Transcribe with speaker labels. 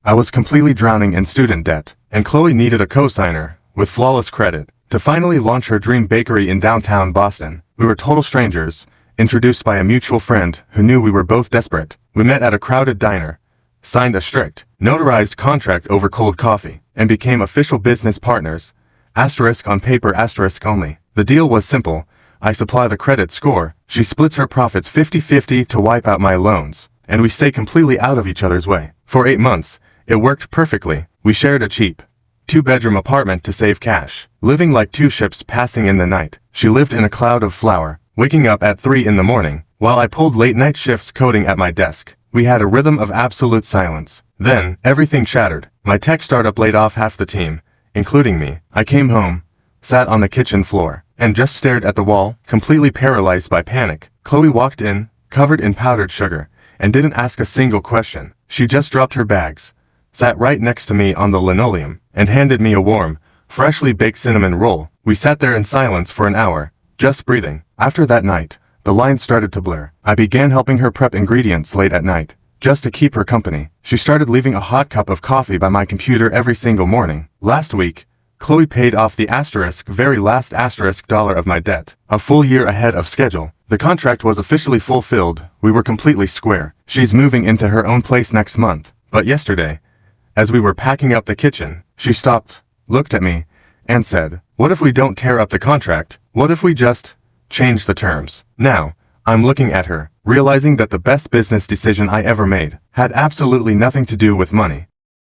Speaker 1: I was completely drowning in student debt, and Chloe needed a co-signer, with flawless credit, to finally launch her dream bakery in downtown Boston. We were total strangers, introduced by a mutual friend who knew we were both desperate. We met at a crowded diner, signed a strict, notarized contract over cold coffee, and became official business partners. Asterisk on paper, asterisk only. The deal was simple. I supply the credit score, she splits her profits 50-50 to wipe out my loans, and we stay completely out of each other's way. For 8 months, it worked perfectly. We shared a cheap, 2-bedroom apartment to save cash, living like two ships passing in the night. She lived in a cloud of flour, waking up at 3 in the morning, while I pulled late-night shifts coding at my desk. We had a rhythm of absolute silence. Then, everything shattered. My tech startup laid off half the team, including me. I came home, sat on the kitchen floor, and just stared at the wall, completely paralyzed by panic. Chloe walked in, covered in powdered sugar, and didn't ask a single question. She just dropped her bags, sat right next to me on the linoleum, and handed me a warm, freshly baked cinnamon roll. We sat there in silence for an hour, just breathing. After that night, the lines started to blur. I began helping her prep ingredients late at night, just to keep her company. She started leaving a hot cup of coffee by my computer every single morning. Last week, Chloe paid off the very last dollar of my debt, a full year ahead of schedule. The contract was officially fulfilled. We were completely square. She's moving into her own place next month. But yesterday, as we were packing up the kitchen, she stopped, looked at me, and said, "What if we don't tear up the contract? What if we just change the terms?" Now, I'm looking at her, realizing that the best business decision I ever made had absolutely nothing to do with money.